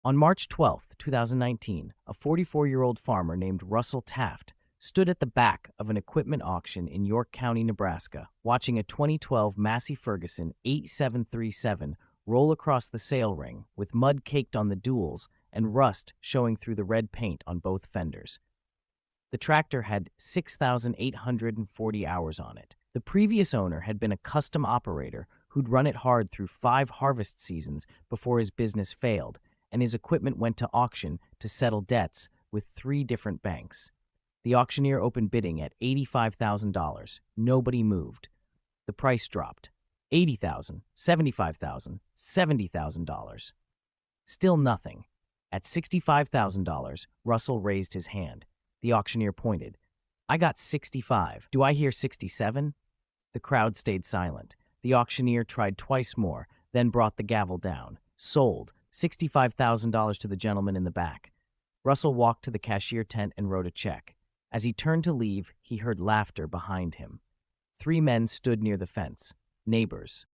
On March 12, 2019, a 44-year-old farmer named Russell Taft stood at the back of an equipment auction in York County, Nebraska, watching a 2012 Massey Ferguson 8737 roll across the sale ring with mud caked on the duals and rust showing through the red paint on both fenders. The tractor had 6,840 hours on it. The previous owner had been a custom operator who'd run it hard through 5 harvest seasons before his business failed, and his equipment went to auction to settle debts with 3 different banks. The auctioneer opened bidding at $85,000. Nobody moved. The price dropped. $80,000, $75,000, $70,000. Still nothing. At $65,000, Russell raised his hand. The auctioneer pointed. "I got 65. Do I hear 67? The crowd stayed silent. The auctioneer tried twice more, then brought the gavel down. Sold. $65,000 to the gentleman in the back. Russell walked to the cashier tent and wrote a check. As he turned to leave, he heard laughter behind him. 3 men stood near the fence. Neighbors.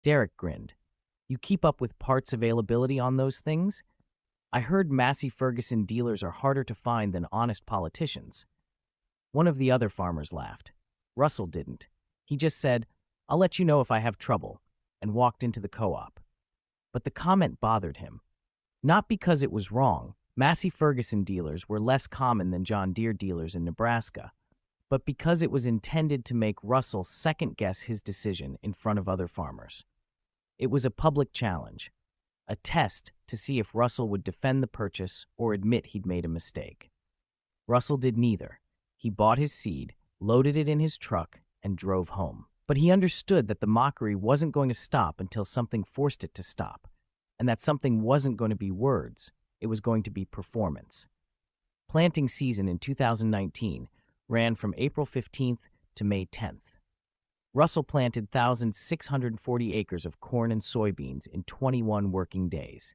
Derek grinned. You keep up with parts availability on those things? I heard Massey Ferguson dealers are harder to find than honest politicians. One of the other farmers laughed. Russell didn't. He just said, I'll let you know if I have trouble, and walked into the co-op. But the comment bothered him. Not because it was wrong. Massey Ferguson dealers were less common than John Deere dealers in Nebraska, but because it was intended to make Russell second-guess his decision in front of other farmers. It was a public challenge, a test to see if Russell would defend the purchase or admit he'd made a mistake. Russell did neither. He bought his seed, loaded it in his truck, and drove home. But he understood that the mockery wasn't going to stop until something forced it to stop, and that something wasn't going to be words, it was going to be performance. Planting season in 2019 ran from April 15th to May 10th. Russell planted 1,640 acres of corn and soybeans in 21 working days.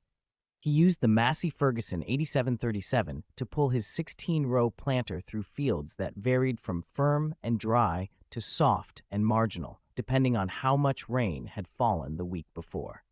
He used the Massey Ferguson 8737 to pull his 16-row planter through fields that varied from firm and dry to soft and marginal, depending on how much rain had fallen the week before.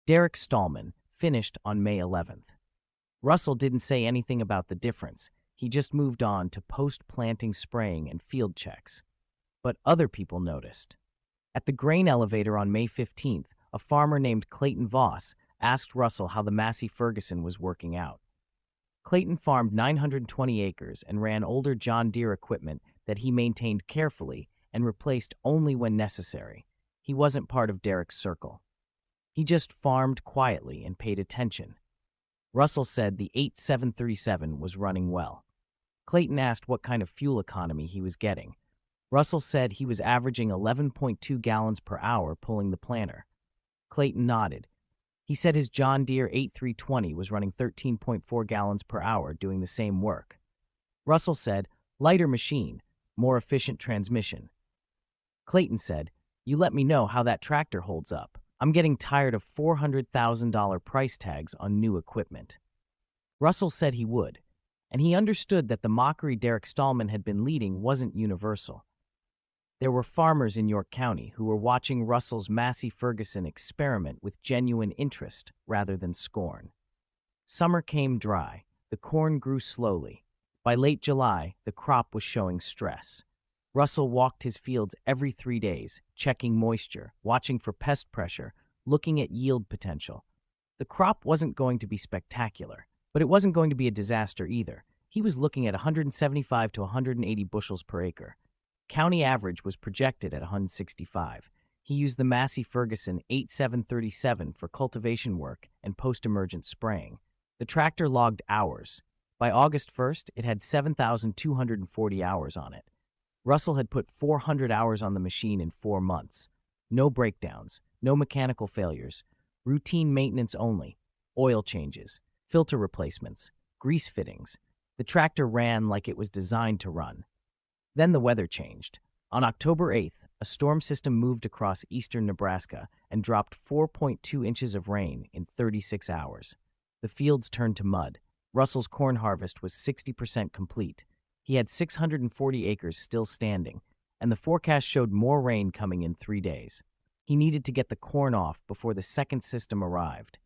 Derek Stallman finished on May 11th. Russell didn't say anything about the difference. He just moved on to post-planting spraying and field checks. But other people noticed. At the grain elevator on May 15th, a farmer named Clayton Voss asked Russell how the Massey Ferguson was working out. Clayton farmed 920 acres and ran older John Deere equipment that he maintained carefully and replaced only when necessary. He wasn't part of Derek's circle. He just farmed quietly and paid attention. Russell said the 8737 was running well. Clayton asked what kind of fuel economy he was getting. Russell said he was averaging 11.2 gallons per hour pulling the planter. Clayton nodded. He said his John Deere 8320 was running 13.4 gallons per hour doing the same work. Russell said, lighter machine, more efficient transmission. Clayton said, you let me know how that tractor holds up. I'm getting tired of $400,000 price tags on new equipment. Russell said he would, and he understood that the mockery Derek Stallman had been leading wasn't universal. There were farmers in York County who were watching Russell's Massey Ferguson experiment with genuine interest rather than scorn. Summer came dry. The corn grew slowly. By late July, the crop was showing stress. Russell walked his fields every 3 days, checking moisture, watching for pest pressure, looking at yield potential. The crop wasn't going to be spectacular, but it wasn't going to be a disaster either. He was looking at 175 to 180 bushels per acre. County average was projected at 165. He used the Massey Ferguson 8737 for cultivation work and post-emergent spraying. The tractor logged hours. By August 1st, it had 7,240 hours on it. Russell had put 400 hours on the machine in 4 months. No breakdowns, no mechanical failures, routine maintenance only, oil changes, filter replacements, grease fittings. The tractor ran like it was designed to run. Then the weather changed. On October 8th, a storm system moved across eastern Nebraska and dropped 4.2 inches of rain in 36 hours. The fields turned to mud. Russell's corn harvest was 60% complete. He had 640 acres still standing, and the forecast showed more rain coming in 3 days. He needed to get the corn off before the second system arrived.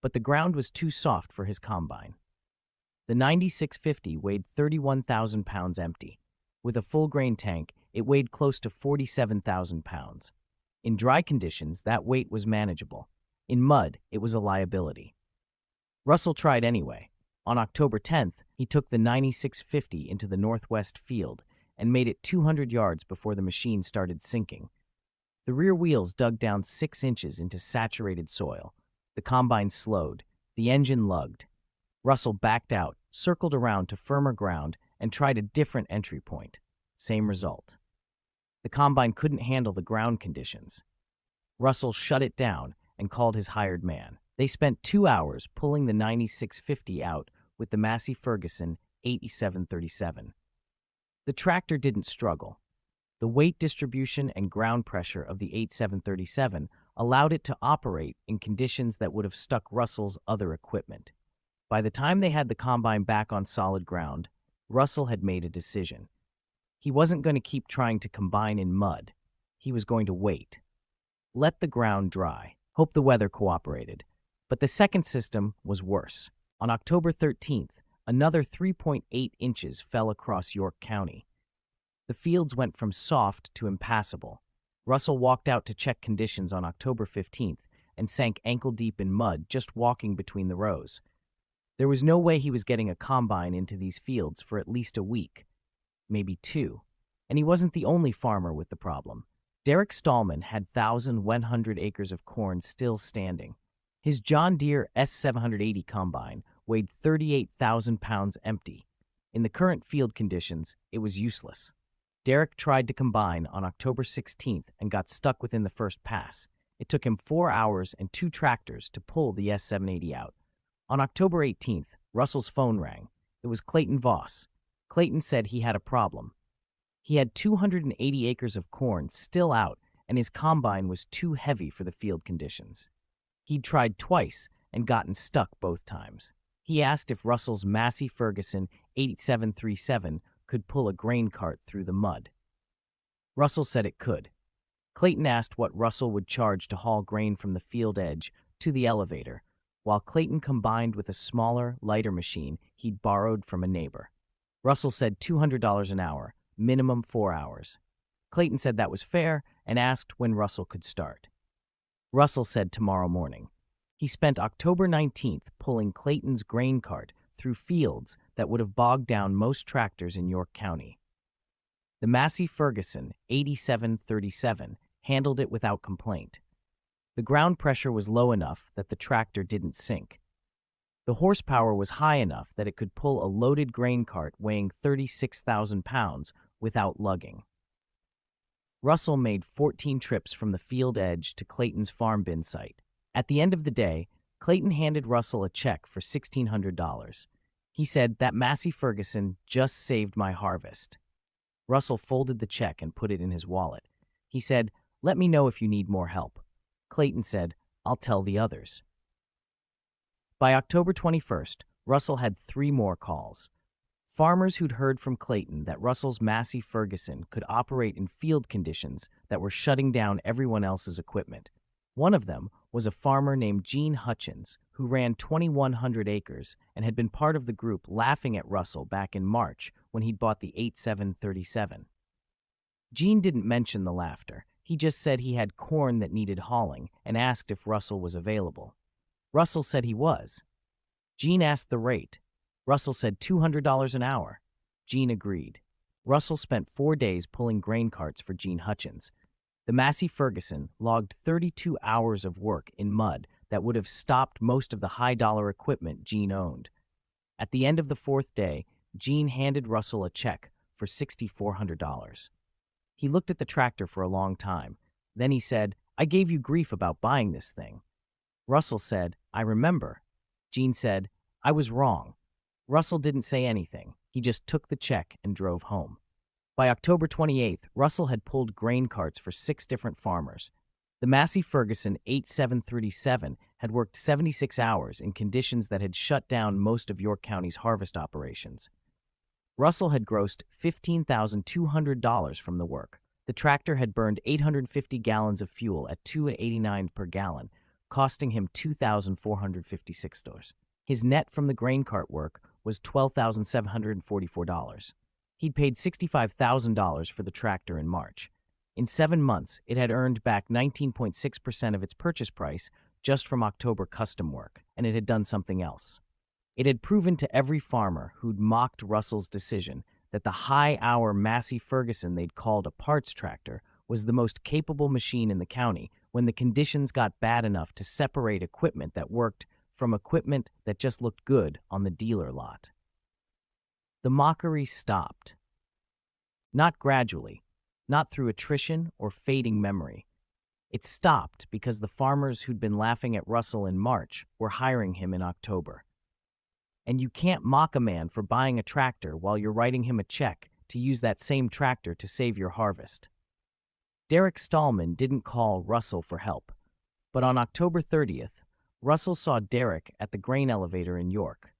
But the ground was too soft for his combine. The 9650 weighed 31,000 pounds empty. With a full grain tank, it weighed close to 47,000 pounds. In dry conditions, that weight was manageable. In mud, it was a liability. Russell tried anyway. On October 10th, he took the 9650 into the northwest field and made it 200 yards before the machine started sinking. The rear wheels dug down 6 inches into saturated soil. The combine slowed. The engine lugged. Russell backed out, circled around to firmer ground, and tried a different entry point. Same result. The combine couldn't handle the ground conditions. Russell shut it down and called his hired man. They spent 2 hours pulling the 9650 out with the Massey Ferguson 8737. The tractor didn't struggle. The weight distribution and ground pressure of the 8737 allowed it to operate in conditions that would have stuck Russell's other equipment. By the time they had the combine back on solid ground, Russell had made a decision. He wasn't going to keep trying to combine in mud. He was going to wait. Let the ground dry. Hope the weather cooperated. But the second system was worse. On October 13th, another 3.8 inches fell across York County. The fields went from soft to impassable. Russell walked out to check conditions on October 15th and sank ankle-deep in mud just walking between the rows. There was no way he was getting a combine into these fields for at least a week, maybe 2. And he wasn't the only farmer with the problem. Derek Stallman had 1,100 acres of corn still standing. His John Deere S780 combine weighed 38,000 pounds empty. In the current field conditions, it was useless. Derek tried to combine on October 16th and got stuck within the first pass. It took him 4 hours and 2 tractors to pull the S780 out. On October 18th, Russell's phone rang. It was Clayton Voss. Clayton said he had a problem. He had 280 acres of corn still out, and his combine was too heavy for the field conditions. He'd tried twice and gotten stuck both times. He asked if Russell's Massey Ferguson 8737 could pull a grain cart through the mud. Russell said it could. Clayton asked what Russell would charge to haul grain from the field edge to the elevator, while Clayton combined with a smaller, lighter machine he'd borrowed from a neighbor. Russell said $200 an hour, minimum 4 hours. Clayton said that was fair and asked when Russell could start. Russell said tomorrow morning. He spent October 19th pulling Clayton's grain cart through fields that would have bogged down most tractors in York County. The Massey Ferguson 8737 handled it without complaint. The ground pressure was low enough that the tractor didn't sink. The horsepower was high enough that it could pull a loaded grain cart weighing 36,000 pounds without lugging. Russell made 14 trips from the field edge to Clayton's farm bin site. At the end of the day, Clayton handed Russell a check for $1,600. He said, "That Massey Ferguson just saved my harvest." Russell folded the check and put it in his wallet. He said, "Let me know if you need more help." Clayton said, "I'll tell the others." By October 21st, Russell had 3 more calls. Farmers who'd heard from Clayton that Russell's Massey Ferguson could operate in field conditions that were shutting down everyone else's equipment. One of them was a farmer named Gene Hutchins, who ran 2,100 acres and had been part of the group laughing at Russell back in March when he'd bought the 8737. Gene didn't mention the laughter. He just said he had corn that needed hauling and asked if Russell was available. Russell said he was. Gene asked the rate. Russell said $200 an hour. Gene agreed. Russell spent 4 days pulling grain carts for Gene Hutchins. The Massey Ferguson logged 32 hours of work in mud that would have stopped most of the high-dollar equipment Gene owned. At the end of the 4th day, Gene handed Russell a check for $6,400. He looked at the tractor for a long time. Then he said, "I gave you grief about buying this thing." Russell said, "I remember." Gene said, "I was wrong." Russell didn't say anything. He just took the check and drove home. By October 28th, Russell had pulled grain carts for 6 different farmers. The Massey Ferguson 8737 had worked 76 hours in conditions that had shut down most of York County's harvest operations. Russell had grossed $15,200 from the work. The tractor had burned 850 gallons of fuel at $2.89 per gallon, costing him $2,456. His net from the grain cart work was $12,744. He'd paid $65,000 for the tractor in March. In 7 months, it had earned back 19.6% of its purchase price just from October custom work, and it had done something else. It had proven to every farmer who'd mocked Russell's decision that the high-hour Massey Ferguson they'd called a parts tractor was the most capable machine in the county when the conditions got bad enough to separate equipment that worked from equipment that just looked good on the dealer lot. The mockery stopped. Not gradually, not through attrition or fading memory. It stopped because the farmers who'd been laughing at Russell in March were hiring him in October. And you can't mock a man for buying a tractor while you're writing him a check to use that same tractor to save your harvest. Derek Stallman didn't call Russell for help, but on October 30th, Russell saw Derek at the grain elevator in York.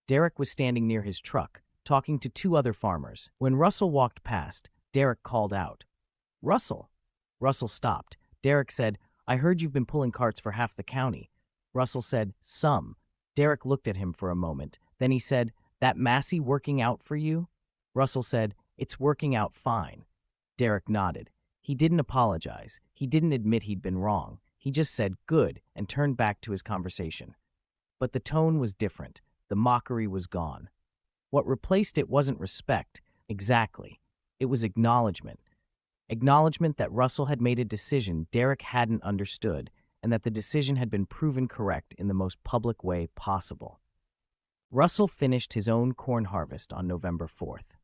Derek was standing near his truck, talking to two other farmers. When Russell walked past, Derek called out, "Russell!" Russell stopped. Derek said, "I heard you've been pulling carts for half the county." Russell said, "Some." Derek looked at him for a moment. Then he said, "That Massey working out for you?" Russell said, "It's working out fine." Derek nodded. He didn't apologize. He didn't admit he'd been wrong. He just said, "Good," and turned back to his conversation. But the tone was different. The mockery was gone. What replaced it wasn't respect, exactly. It was acknowledgement. Acknowledgement that Russell had made a decision Derek hadn't understood, and that the decision had been proven correct in the most public way possible. Russell finished his own corn harvest on November 4th.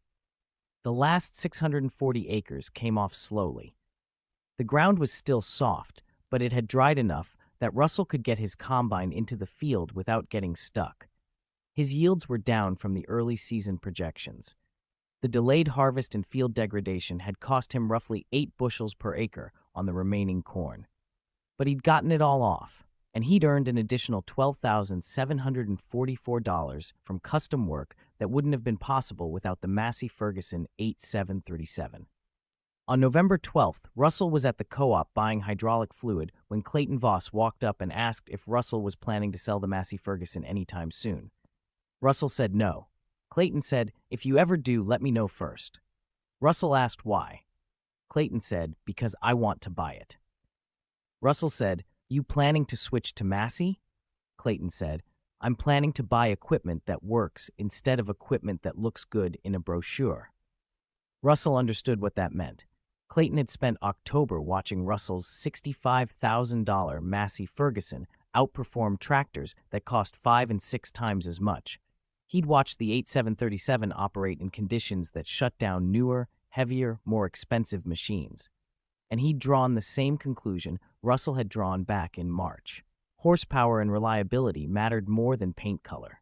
The last 640 acres came off slowly. The ground was still soft, but it had dried enough that Russell could get his combine into the field without getting stuck. His yields were down from the early season projections. The delayed harvest and field degradation had cost him roughly 8 bushels per acre on the remaining corn. But he'd gotten it all off, and he'd earned an additional $12,744 from custom work that wouldn't have been possible without the Massey Ferguson 8737. On November 12th, Russell was at the co-op buying hydraulic fluid when Clayton Voss walked up and asked if Russell was planning to sell the Massey Ferguson anytime soon. Russell said no. Clayton said, "If you ever do, let me know first." Russell asked why. Clayton said, "Because I want to buy it." Russell said, "You planning to switch to Massey?" Clayton said, "I'm planning to buy equipment that works instead of equipment that looks good in a brochure." Russell understood what that meant. Clayton had spent October watching Russell's $65,000 Massey Ferguson outperform tractors that cost 5 and 6 times as much. He'd watched the 8737 operate in conditions that shut down newer, heavier, more expensive machines. And he'd drawn the same conclusion Russell had drawn back in March. Horsepower and reliability mattered more than paint color.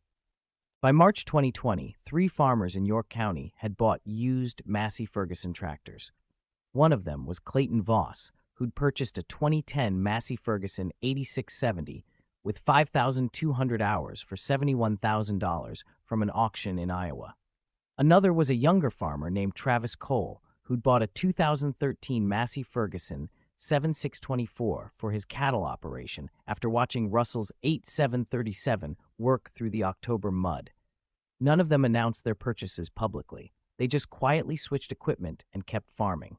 By March 2020, 3 farmers in York County had bought used Massey Ferguson tractors. One of them was Clayton Voss, who'd purchased a 2010 Massey Ferguson 8670 with 5,200 hours for $71,000 from an auction in Iowa. Another was a younger farmer named Travis Cole, who'd bought a 2013 Massey Ferguson 7624 for his cattle operation after watching Russell's 8737 work through the October mud. None of them announced their purchases publicly. They just quietly switched equipment and kept farming.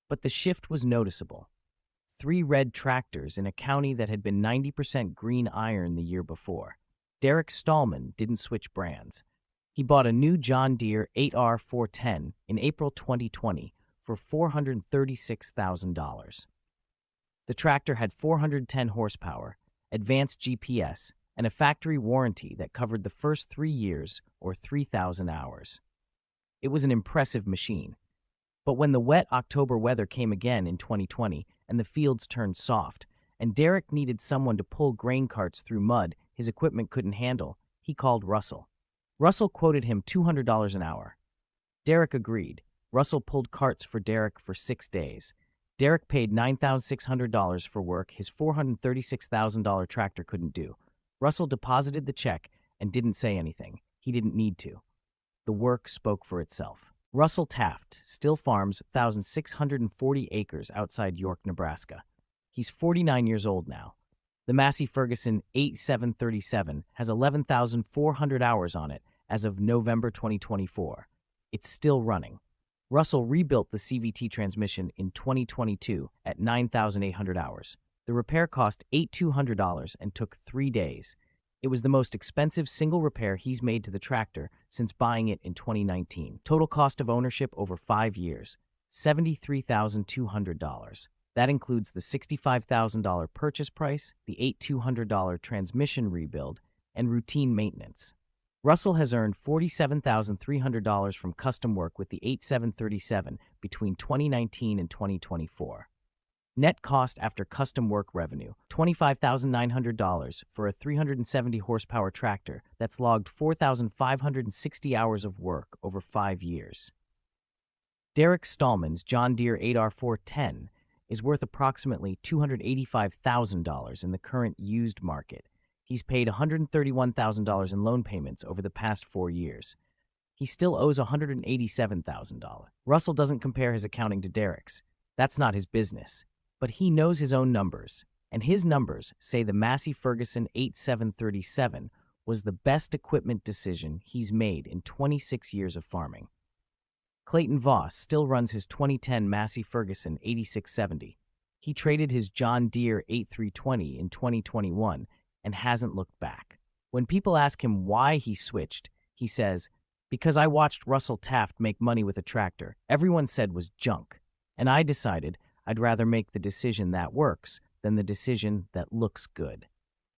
But the shift was noticeable. 3 red tractors in a county that had been 90% green iron the year before. Derek Stallman didn't switch brands. He bought a new John Deere 8R410 in April 2020 for $436,000. The tractor had 410 horsepower, advanced GPS, and a factory warranty that covered the first 3 years or 3,000 hours. It was an impressive machine. But when the wet October weather came again in 2020 and the fields turned soft, and Derek needed someone to pull grain carts through mud his equipment couldn't handle, he called Russell. Russell quoted him $200 an hour. Derek agreed. Russell pulled carts for Derek for 6 days. Derek paid $9,600 for work his $436,000 tractor couldn't do. Russell deposited the check and didn't say anything. He didn't need to. The work spoke for itself. Russell Taft still farms 1,640 acres outside York, Nebraska. He's 49 years old now. The Massey Ferguson 8737 has 11,400 hours on it as of November 2024. It's still running. Russell rebuilt the CVT transmission in 2022 at 9,800 hours. The repair cost $8,200 and took 3 days. It was the most expensive single repair he's made to the tractor since buying it in 2019. Total cost of ownership over 5 years, $73,200. That includes the $65,000 purchase price, the $8,200 transmission rebuild, and routine maintenance. Russell has earned $47,300 from custom work with the 8737 between 2019 and 2024. Net cost after custom work revenue, $25,900 for a 370 horsepower tractor that's logged 4,560 hours of work over 5 years. Derek Stallman's John Deere 8R410 is worth approximately $285,000 in the current used market. He's paid $131,000 in loan payments over the past 4 years. He still owes $187,000. Russell doesn't compare his accounting to Derek's. That's not his business. But he knows his own numbers, and his numbers say the Massey Ferguson 8737 was the best equipment decision he's made in 26 years of farming. Clayton Voss still runs his 2010 Massey Ferguson 8670. He traded his John Deere 8320 in 2021 and hasn't looked back. When people ask him why he switched, he says, "Because I watched Russell Taft make money with a tractor everyone said was junk, and I decided I'd rather make the decision that works than the decision that looks good."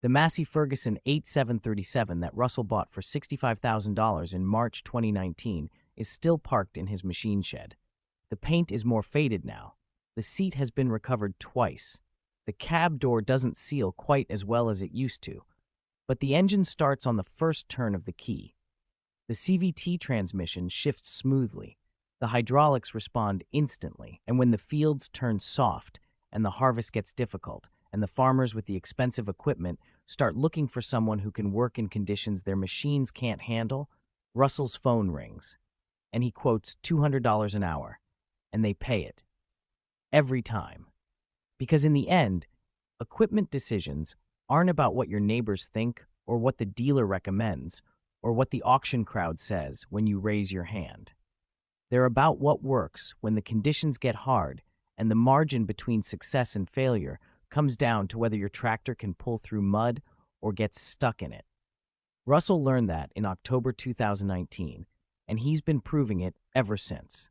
The Massey Ferguson 8737 that Russell bought for $65,000 in March 2019 is still parked in his machine shed. The paint is more faded now. The seat has been recovered twice. The cab door doesn't seal quite as well as it used to, but the engine starts on the first turn of the key. The CVT transmission shifts smoothly. The hydraulics respond instantly, and when the fields turn soft and the harvest gets difficult, and the farmers with the expensive equipment start looking for someone who can work in conditions their machines can't handle, Russell's phone rings, and he quotes $200 an hour, and they pay it. Every time. Because in the end, equipment decisions aren't about what your neighbors think or what the dealer recommends or what the auction crowd says when you raise your hand. They're about what works when the conditions get hard and the margin between success and failure comes down to whether your tractor can pull through mud or gets stuck in it. Russell learned that in October 2019, and he's been proving it ever since.